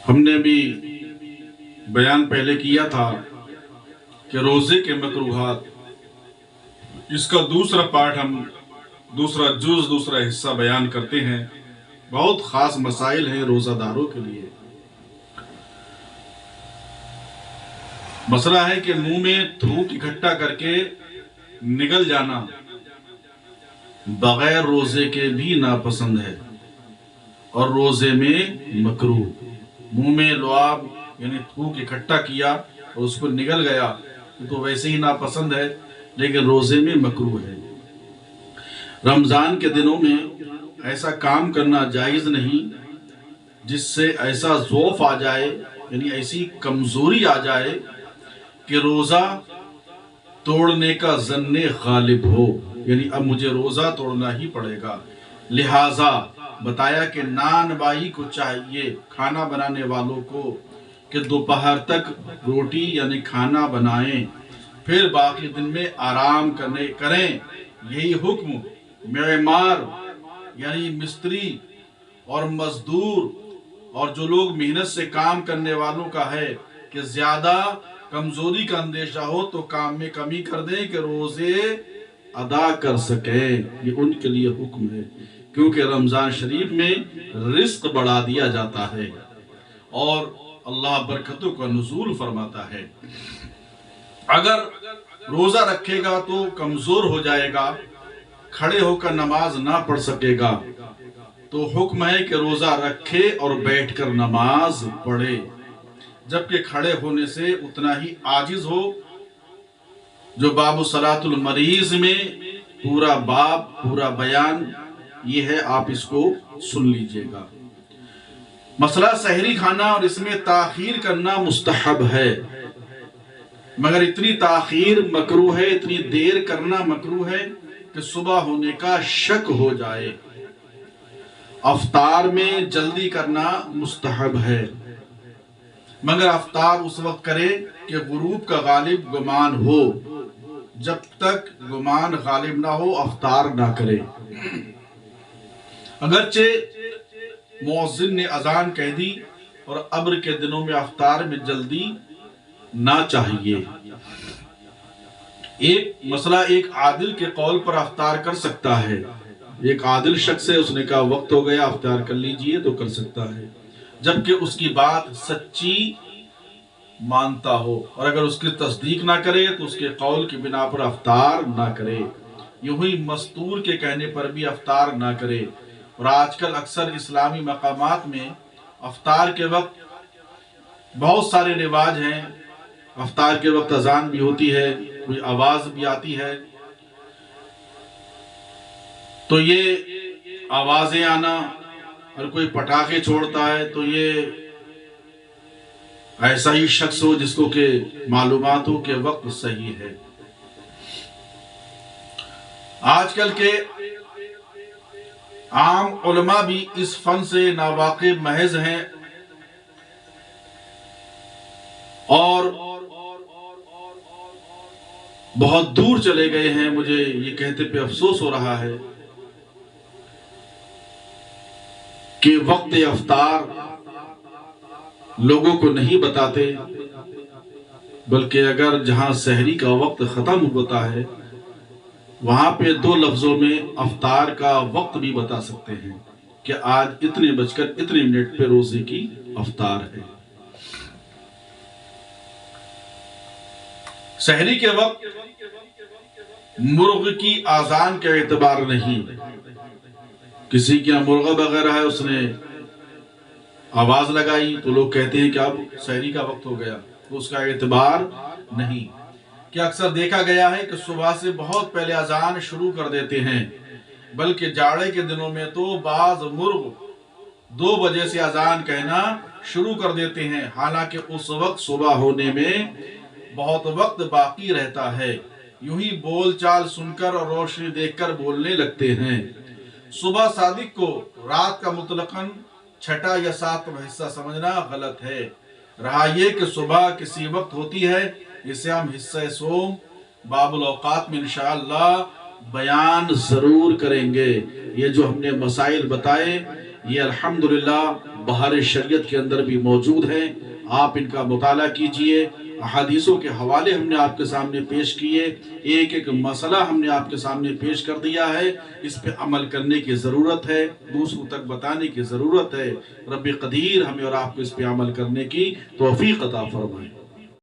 ہم نے بھی بیان پہلے کیا تھا کہ روزے کے مکروہات، اس کا دوسرا پارٹ ہم دوسرا حصہ بیان کرتے ہیں۔ بہت خاص مسائل ہیں روزہ داروں کے لیے۔ مسئلہ ہے کہ منہ میں تھوک اکٹھا کر کے نگل جانا بغیر روزے کے بھی ناپسند ہے اور روزے میں مکروہ۔ منہ میں لعاب یعنی تھوک اکٹھا کیا اور اس کو نگل گیا تو ویسے ہی ناپسند ہے، لیکن روزے میں مکروہ ہے۔ رمضان کے دنوں میں ایسا کام کرنا جائز نہیں جس سے ایسا ضعف آ جائے، یعنی ایسی کمزوری آ جائے کہ روزہ توڑنے کا ظن غالب ہو، یعنی اب مجھے روزہ توڑنا ہی پڑے گا۔ لہٰذا بتایا کہ نان بائی کو چاہیے، کھانا بنانے والوں کو، کہ دوپہر تک روٹی یعنی کھانا بنائیں، پھر باقی دن میں آرام کریں۔ یہی حکم معمار یعنی مستری اور مزدور اور جو لوگ محنت سے کام کرنے والوں کا ہے کہ زیادہ کمزوری کا اندیشہ ہو تو کام میں کمی کر دیں کہ روزے ادا کر سکیں۔ یہ ان کے لیے حکم ہے، کیونکہ رمضان شریف میں رزق بڑھا دیا جاتا ہے اور اللہ برکتوں کا نزول فرماتا ہے۔ اگر روزہ رکھے گا تو کمزور ہو جائے گا، کھڑے ہو کر نماز نہ پڑھ سکے گا، تو حکم ہے کہ روزہ رکھے اور بیٹھ کر نماز پڑھے، جبکہ کھڑے ہونے سے اتنا ہی عاجز ہو۔ جو باب صلاۃ المریض میں پورا بیان یہ ہے، آپ اس کو سن لیجئے گا۔ مسئلہ سحری کھانا اور اس میں تاخیر کرنا مستحب ہے، مگر اتنی تاخیر مکروہ ہے، اتنی دیر کرنا مکروہ ہے کہ صبح ہونے کا شک ہو جائے۔ افطار میں جلدی کرنا مستحب ہے، مگر افطار اس وقت کرے کہ غروب کا غالب گمان ہو۔ جب تک گمان غالب نہ ہو افطار نہ کرے۔ اگرچہ مؤذن نے اذان کہہ دی اور ابر کے دنوں میں افطار میں جلدی نہ چاہیے۔ ایک مسئلہ ایک عادل کے قول پر افطار کر سکتا ہے، ایک عادل شخص ہے، اس نے کہا وقت ہو گیا افطار کر لیجئے تو کر سکتا ہے، جبکہ اس کی بات سچی مانتا ہو، اور اگر اس کی تصدیق نہ کرے تو اس کے قول کی بنا پر افطار نہ کرے۔ یوں ہی مستور کے کہنے پر بھی افطار نہ کرے۔ اور آج کل اکثر اسلامی مقامات میں افطار کے وقت بہت سارے رواج ہیں۔ افطار کے وقت اذان بھی ہوتی ہے، کوئی آواز بھی آتی ہے، تو یہ آوازیں آنا اور کوئی پٹاخے چھوڑتا ہے تو یہ ایسا ہی شخص ہو جس کو کہ معلومات ہو کہ وقت صحیح ہے۔ آج کل کے عام علماء بھی اس فن سے ناواقف محض ہیں اور بہت دور چلے گئے ہیں۔ مجھے یہ کہتے پہ افسوس ہو رہا ہے کہ وقت افطار لوگوں کو نہیں بتاتے، بلکہ اگر جہاں سحری کا وقت ختم ہوتا ہے وہاں پہ 2 لفظوں میں افطار کا وقت بھی بتا سکتے ہیں کہ آج اتنے بج کر اتنے منٹ پہ روزے کی افطار ہے۔ سحری کے وقت مرغ کی آذان کا اعتبار نہیں۔ کسی کے یہاں مرغہ وغیرہ ہے، اس نے آواز لگائی تو لوگ کہتے ہیں کہ اب سحری کا وقت ہو گیا، تو اس کا اعتبار نہیں۔ کہ اکثر دیکھا گیا ہے کہ صبح سے بہت پہلے اذان شروع کر دیتے ہیں، بلکہ جاڑے کے دنوں میں تو بعض مرغ 2 بجے سے اذان کہنا شروع کر دیتے ہیں، حالانکہ اس وقت صبح ہونے میں بہت وقت باقی رہتا ہے۔ یوں ہی بول چال سن کر اور روشنی دیکھ کر بولنے لگتے ہیں۔ صبح صادق کو رات کا مطلقاً 6 یا 7واں حصہ سمجھنا غلط ہے۔ رہا یہ کہ صبح کسی وقت ہوتی ہے، اسے ہم حصہ سوم باب الاوقات میں انشاءاللہ بیان ضرور کریں گے۔ یہ جو ہم نے مسائل بتائے یہ الحمدللہ بہار شریعت کے اندر بھی موجود ہیں، آپ ان کا مطالعہ کیجئے۔ احادیثوں کے حوالے ہم نے آپ کے سامنے پیش کیے، ایک ایک مسئلہ ہم نے آپ کے سامنے پیش کر دیا ہے، اس پہ عمل کرنے کی ضرورت ہے، دوسروں تک بتانے کی ضرورت ہے۔ رب قدیر ہمیں اور آپ کو اس پہ عمل کرنے کی توفیق عطا فرمائے۔